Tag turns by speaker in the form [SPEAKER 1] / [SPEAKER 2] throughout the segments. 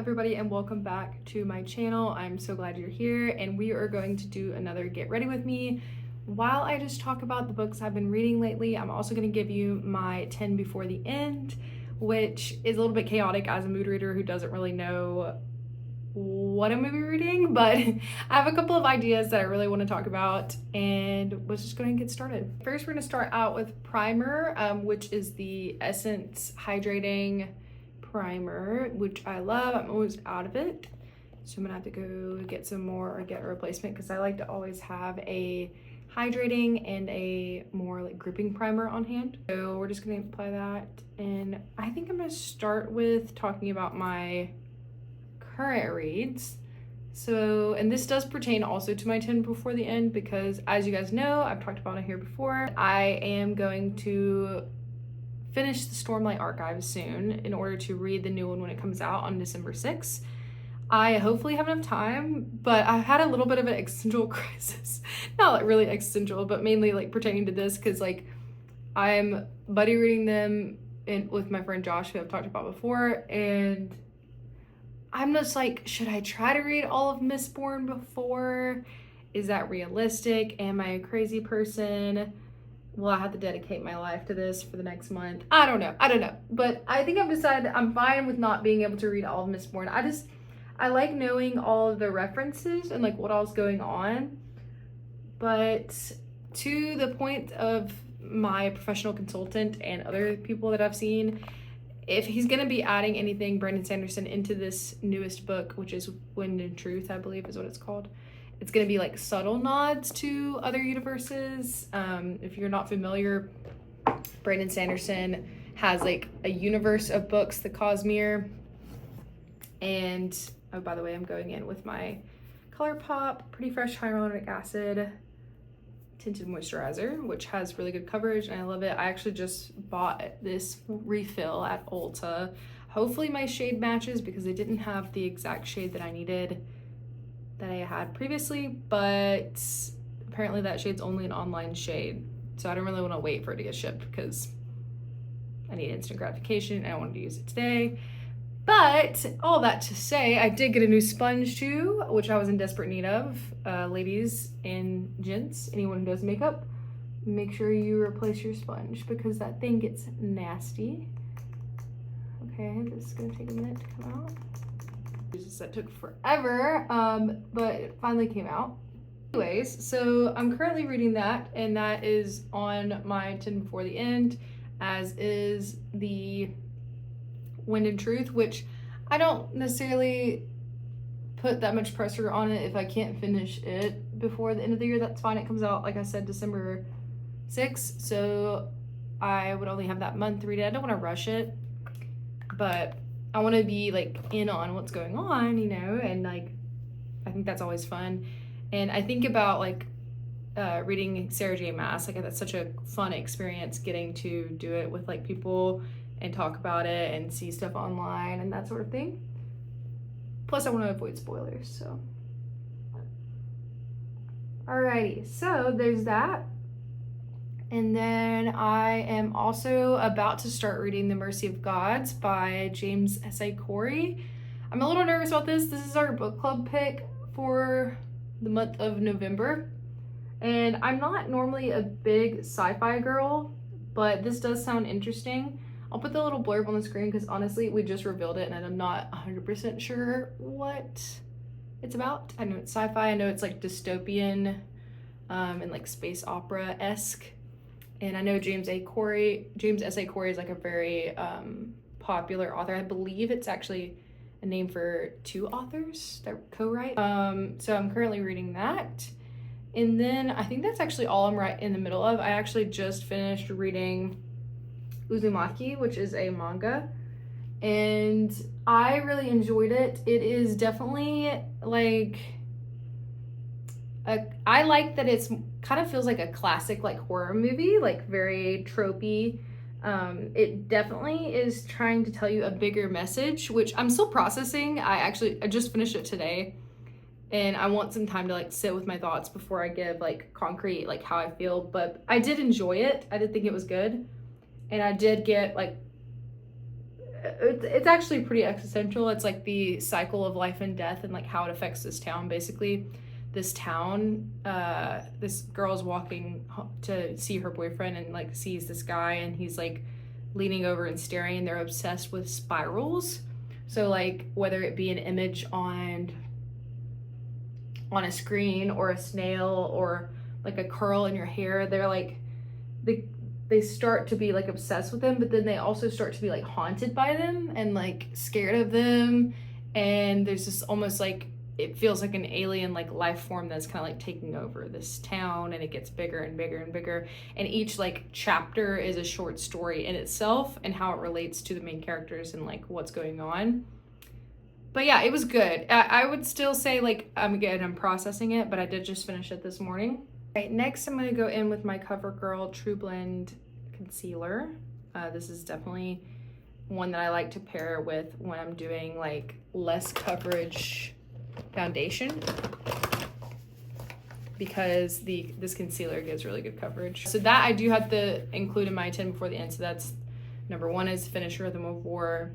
[SPEAKER 1] everybody, and welcome back to my channel. I'm so glad you're here, and we are going to do another Get Ready With Me. While I just talk about the books I've been reading lately, I'm also going to give you my 10 before the end, which is a little bit chaotic as a mood reader who doesn't really know what I'm going to be reading, but I have a couple of ideas that I really want to talk about, and let's just go ahead and get started. First, we're going to start out with Primer, which is the Essence Hydrating Primer, which I love. I'm almost out of it, so I'm gonna have to go get some more or get a replacement because I like to always have a hydrating and a more like gripping primer on hand. So we're just gonna apply that, and I think I'm gonna start with talking about my current reads. So, and this does pertain also to my 10 before the end because, as you guys know, I've talked about it here before, I am going to finish the Stormlight Archives soon in order to read the new one when it comes out on December 6th. I hopefully have enough time, but I had a little bit of an existential crisis. Not like really existential, but mainly like pertaining to this because like I'm buddy reading them with my friend Josh, who I've talked about before, and I'm just like, should I try to read all of Mistborn before? Is that realistic? Am I a crazy person? Will I have to dedicate my life to this for the next month? I don't know. But I think I've decided I'm fine with not being able to read all of Mistborn. I like knowing all of the references and like what all's going on. But to the point of my professional consultant and other people that I've seen, if he's gonna be adding anything, Brandon Sanderson, into this newest book, which is Wind and Truth, I believe is what it's called, it's going to be like subtle nods to other universes. If you're not familiar, Brandon Sanderson has like a universe of books, the Cosmere. And oh, by the way, I'm going in with my ColourPop Pretty Fresh Hyaluronic Acid Tinted Moisturizer, which has really good coverage and I love it. I actually just bought this refill at Ulta. Hopefully my shade matches because they didn't have the exact shade that I needed that I had previously, but apparently that shade's only an online shade, so I don't really want to wait for it to get shipped because I need instant gratification and I wanted to use it today. But all that to say, I did get a new sponge too, which I was in desperate need of. Ladies and gents, anyone who does makeup, make sure you replace your sponge because that thing gets nasty. Okay, this is gonna take a minute to come out. That took forever, but it finally came out. Anyways, so I'm currently reading that, and that is on my 10 before the end, as is the Wind and Truth, which I don't necessarily put that much pressure on it. If I can't finish it before the end of the year, that's fine. It comes out, like I said, December 6th, so I would only have that month to read it. I don't want to rush it, but I want to be like in on what's going on, you know, and like I think that's always fun. And I think about like reading Sarah J. Maas, like that's such a fun experience getting to do it with like people and talk about it and see stuff online and that sort of thing. Plus I want to avoid spoilers, so. Alrighty, so there's that. And then I am also about to start reading The Mercy of Gods by James S.A. Corey. I'm a little nervous about this. This is our book club pick for the month of November. And I'm not normally a big sci-fi girl, but this does sound interesting. I'll put the little blurb on the screen because honestly, we just revealed it and I'm not 100% sure what it's about. I know it's sci-fi. I know it's like dystopian and like space opera-esque. And I know James S.A. Corey is like a very popular author. I believe it's actually a name for two authors that co-write. So I'm currently reading that. And then I think that's actually all I'm right in the middle of. I actually just finished reading Uzumaki, which is a manga. And I really enjoyed it. It is definitely like I like that it's kind of feels like a classic like horror movie, like very tropey. It definitely is trying to tell you a bigger message, which I'm still processing. I just finished it today and I want some time to like sit with my thoughts before I give like concrete like how I feel, but I did enjoy it. I did think it was good, and I did get like it's actually pretty existential. It's like the cycle of life and death and like how it affects this town. Basically, this town, this girl's walking to see her boyfriend and like sees this guy, and he's like leaning over and staring, and they're obsessed with spirals. So like whether it be an image on a screen or a snail or like a curl in your hair, they're like they start to be like obsessed with them, but then they also start to be like haunted by them and like scared of them. And there's this almost like, it feels like an alien like life form that's kind of like taking over this town, and it gets bigger and bigger and bigger. And each like chapter is a short story in itself and how it relates to the main characters and like what's going on. But yeah, it was good. I would still say like I'm processing it, but I did just finish it this morning. Right, next I'm going to go in with my CoverGirl True Blend concealer. This is definitely one that I like to pair with when I'm doing like less coverage foundation, because this concealer gives really good coverage. So that I do have to include in my 10 before the end. So that's number 1 is Finish Rhythm of War.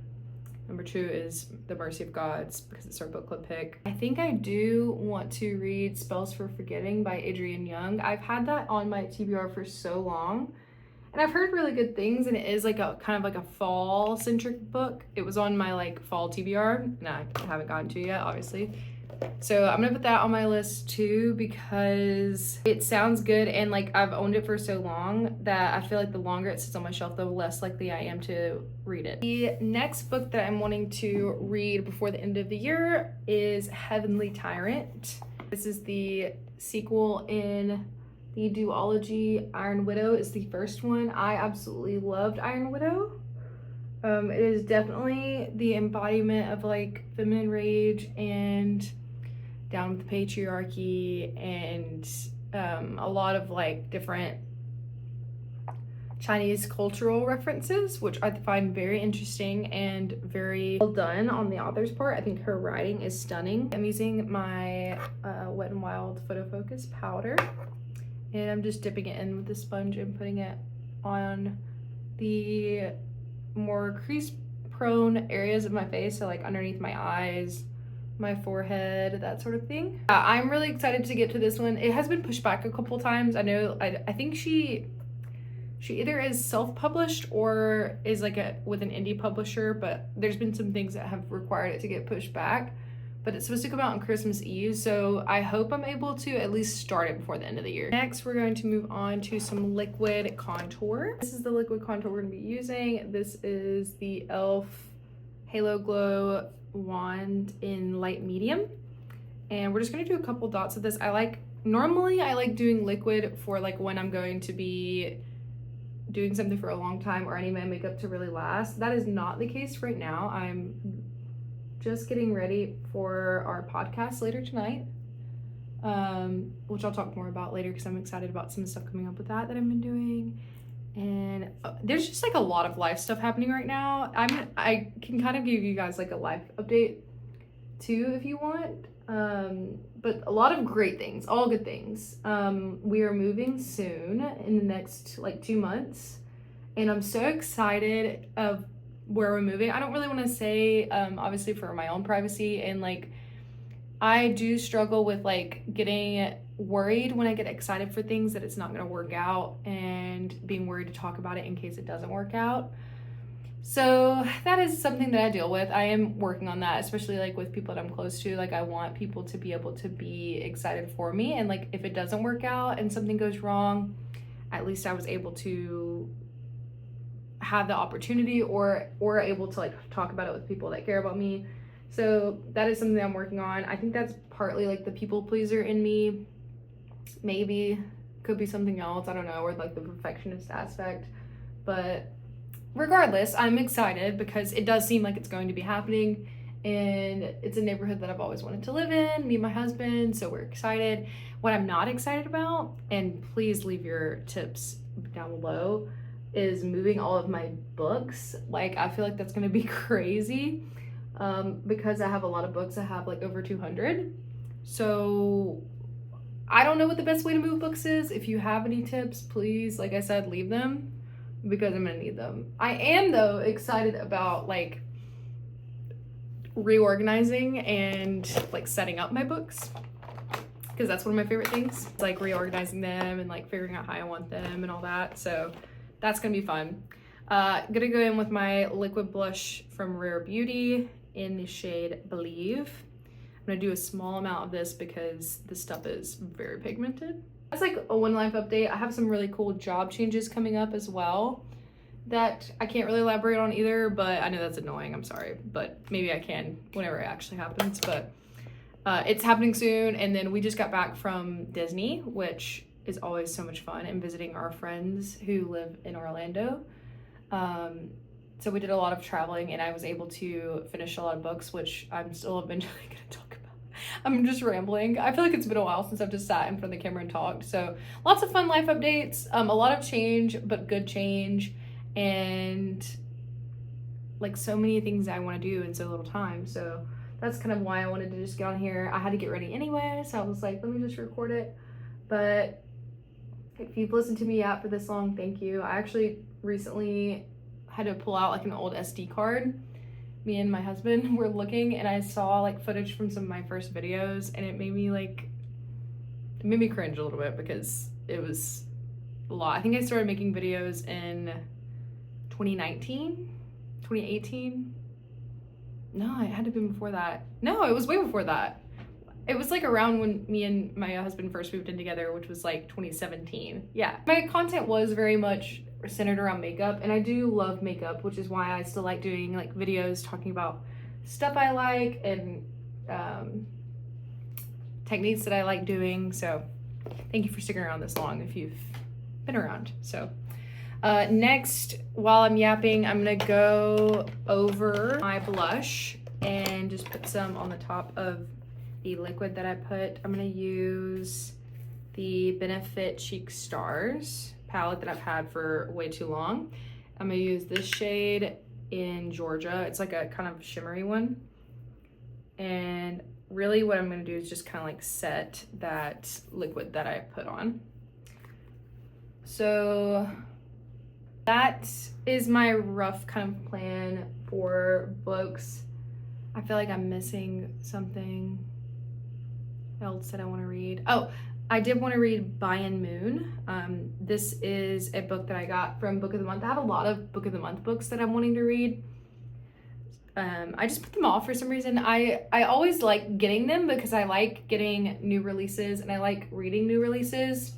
[SPEAKER 1] Number 2 is The Mercy of Gods, because it's our book club pick. I think I do want to read Spells for Forgetting by Adrienne Young. I've had that on my TBR for so long, and I've heard really good things, and it is like a kind of like a fall centric book. It was on my like fall TBR, and I haven't gotten to yet, obviously. So I'm gonna put that on my list too, because it sounds good, and like I've owned it for so long that I feel like the longer it sits on my shelf, the less likely I am to read it. The next book that I'm wanting to read before the end of the year is Heavenly Tyrant. This is the sequel in the duology. Iron Widow is the first one. I absolutely loved Iron Widow. It is definitely the embodiment of like feminine rage and down with the patriarchy, and a lot of like different Chinese cultural references, which I find very interesting and very well done on the author's part. I think her writing is stunning. I'm using my Wet n Wild Photo Focus powder, and I'm just dipping it in with the sponge and putting it on the more crease prone areas of my face, so like underneath my eyes, my forehead, that sort of thing. I'm really excited to get to this one. It has been pushed back a couple times. I know, I think she either is self-published or is like with an indie publisher, but there's been some things that have required it to get pushed back. But it's supposed to come out on Christmas Eve, so I hope I'm able to at least start it before the end of the year. Next, we're going to move on to some liquid contour. This is the liquid contour we're gonna be using. This is the e.l.f. Halo Glow wand in light medium, and we're just gonna do a couple dots of this. Normally I like doing liquid for like when I'm going to be doing something for a long time or I need my makeup to really last. That is not the case right now. I'm just getting ready for our podcast later tonight, which I'll talk more about later because I'm excited about some stuff coming up with that I've been doing. And there's just like a lot of life stuff happening right now. I can kind of give you guys like a life update too if you want, but a lot of great things, all good things. We are moving soon in the next like 2 months, and I'm so excited of where we're moving. I don't really want to say, obviously for my own privacy, and like I do struggle with like getting worried when I get excited for things that it's not going to work out, and being worried to talk about it in case it doesn't work out. So that is something that I deal with. I am working on that, especially like with people that I'm close to. Like I want people to be able to be excited for me, and like if it doesn't work out and something goes wrong, at least I was able to have the opportunity or able to like talk about it with people that care about me. So that is something that I'm working on. I think that's partly like the people pleaser in me. Maybe could be something else, I don't know, or like the perfectionist aspect. But regardless, I'm excited because it does seem like it's going to be happening, and it's a neighborhood that I've always wanted to live in, me and my husband, so we're excited. What I'm not excited about, and please leave your tips down below, is moving all of my books. Like I feel like that's gonna be crazy, because I have a lot of books. I have like over 200, so I don't know what the best way to move books is. If you have any tips, please, like I said, leave them. because I'm gonna need them. I am though excited about like reorganizing and like setting up my books, because that's one of my favorite things. It's like reorganizing them and like figuring out how I want them and all that. So that's gonna be fun. Gonna go in with my liquid blush from Rare Beauty in the shade Believe. I'm gonna do a small amount of this because this stuff is very pigmented. That's like a one life update. I have some really cool job changes coming up as well that I can't really elaborate on either, but I know that's annoying, I'm sorry, but maybe I can whenever it actually happens. But it's happening soon. And then we just got back from Disney, which is always so much fun, and visiting our friends who live in Orlando. So we did a lot of traveling, and I was able to finish a lot of books, which I'm still eventually gonna talk about. I'm just rambling. I feel like it's been a while since I've just sat in front of the camera and talked. So lots of fun life updates, a lot of change, but good change, and like so many things I want to do in so little time. So that's kind of why I wanted to just get on here. I had to get ready anyway, so I was like, let me just record it. But if you've listened to me out for this long, thank you. I actually recently had to pull out like an old SD card. Me and my husband were looking, and I saw like footage from some of my first videos, and it made me cringe a little bit because it was a lot. I think I started making videos in 2019, 2018. No, it had to be before that. No, it was way before that. It was like around when me and my husband first moved in together, which was like 2017. Yeah, my content was very much centered around makeup, and I do love makeup, which is why I still like doing like videos talking about stuff I like and techniques that I like doing. So thank you for sticking around this long if you've been around. So next, while I'm yapping, I'm gonna go over my blush and just put some on the top of the liquid that I put. I'm gonna use the Benefit Cheek Stars palette that I've had for way too long. I'm gonna use this shade in Georgia. It's like a kind of shimmery one. And really what I'm gonna do is just kind of like set that liquid that I put on. So that is my rough kind of plan for books. I feel like I'm missing something else that I want to read. Oh, I did want to read By and Moon. This is a book that I got from Book of the Month. I have a lot of Book of the Month books that I'm wanting to read. I just put them off for some reason. I always like getting them because I like getting new releases and I like reading new releases.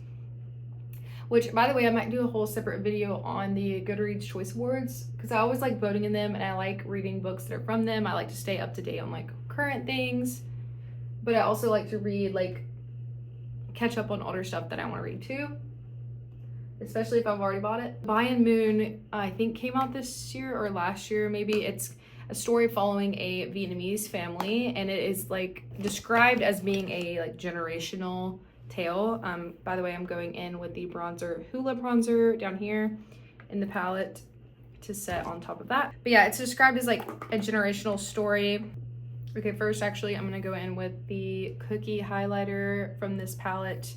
[SPEAKER 1] Which, by the way, I might do a whole separate video on the Goodreads Choice Awards because I always like voting in them and I like reading books that are from them. I like to stay up to date on like current things, but I also like to read like catch up on older stuff that I want to read too, especially if I've already bought it. By and Moon, I think came out this year or last year maybe. It's a story following a Vietnamese family, and it is like described as being a like generational tale. By the way, I'm going in with the bronzer, Hoola bronzer down here in the palette to set on top of that. But yeah, it's described as like a generational story. Okay, first actually I'm gonna go in with the Cookie highlighter from this palette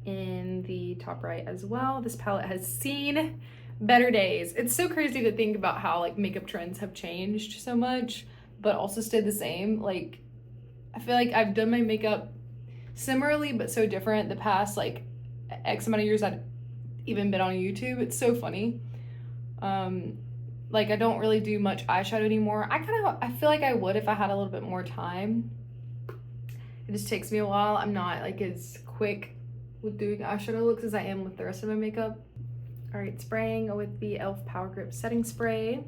[SPEAKER 1] in the top right as well. This palette has seen better days. It's so crazy to think about how like makeup trends have changed so much, but also stayed the same. Like, I feel like I've done my makeup similarly, but so different the past like X amount of years I've even been on YouTube. It's so funny. Like I don't really do much eyeshadow anymore. I feel like I would if I had a little bit more time. It just takes me a while. I'm not like as quick with doing eyeshadow looks as I am with the rest of my makeup. All right, spraying with the e.l.f. Power Grip Setting Spray.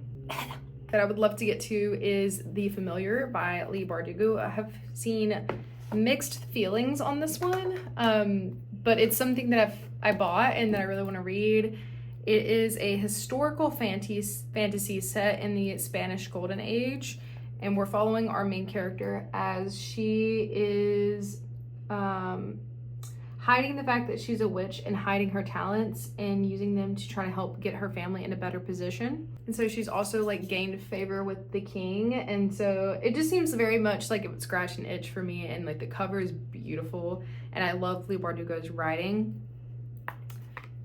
[SPEAKER 1] That I would love to get to is The Familiar by Leigh Bardugo. I have seen mixed feelings on this one, but it's something that I bought and that I really want to read. It is a historical fantasy set in the Spanish Golden Age, and we're following our main character as she is hiding the fact that she's a witch and hiding her talents and using them to try to help get her family in a better position. And so she's also like gained favor with the king, and so it just seems very much like it would scratch an itch for me. And like the cover is beautiful, and I love Leigh Bardugo's writing.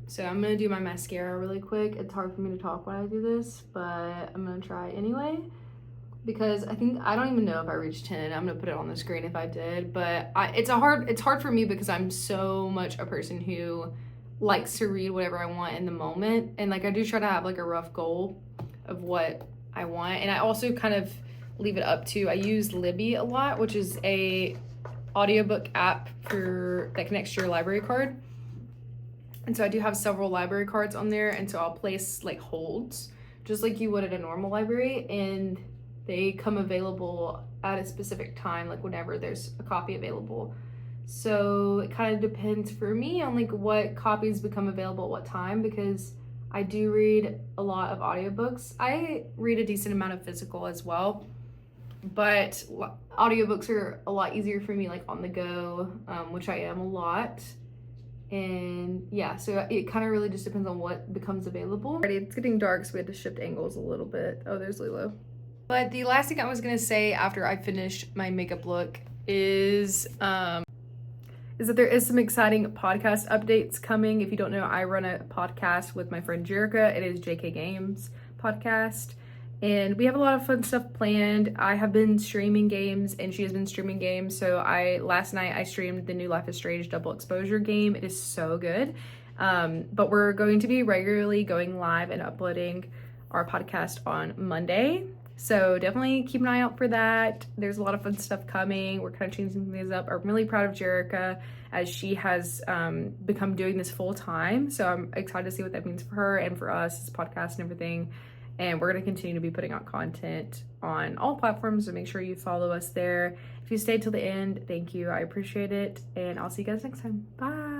[SPEAKER 1] So I'm gonna do my mascara really quick. It's hard for me to talk when I do this, but I'm gonna try anyway. Because I don't even know if I reached 10. I'm gonna put it on the screen if I did, but it's hard for me because I'm so much a person who likes to read whatever I want in the moment, and like I do try to have like a rough goal of what I want, and I also kind of leave it up to, I use Libby a lot, which is a audiobook app that connects to your library card. And so I do have several library cards on there, and so I'll place like holds just like you would at a normal library, and they come available at a specific time, like whenever there's a copy available. So it kind of depends for me on like what copies become available at what time, because I do read a lot of audiobooks. I read a decent amount of physical as well, but audiobooks are a lot easier for me like on the go, which I am a lot. And yeah, so it kind of really just depends on what becomes available. Alrighty, it's getting dark, so we had to shift angles a little bit. Oh, there's Lilo. But the last thing I was gonna say after I finish my makeup look is that there is some exciting podcast updates coming. If you don't know, I run a podcast with my friend Jerica. It is jkgames podcast, and we have a lot of fun stuff planned. I have been streaming games, and she has been streaming games. So last night I streamed the new Life is Strange double exposure game. It is so good. But we're going to be regularly going live and uploading our podcast on Monday. So definitely keep an eye out for that. There's a lot of fun stuff coming. We're kind of changing things up. I'm really proud of Jerica as she has become doing this full time. So I'm excited to see what that means for her and for us, this podcast and everything. And we're going to continue to be putting out content on all platforms, so make sure you follow us there. If you stayed till the end, thank you. I appreciate it. And I'll see you guys next time. Bye.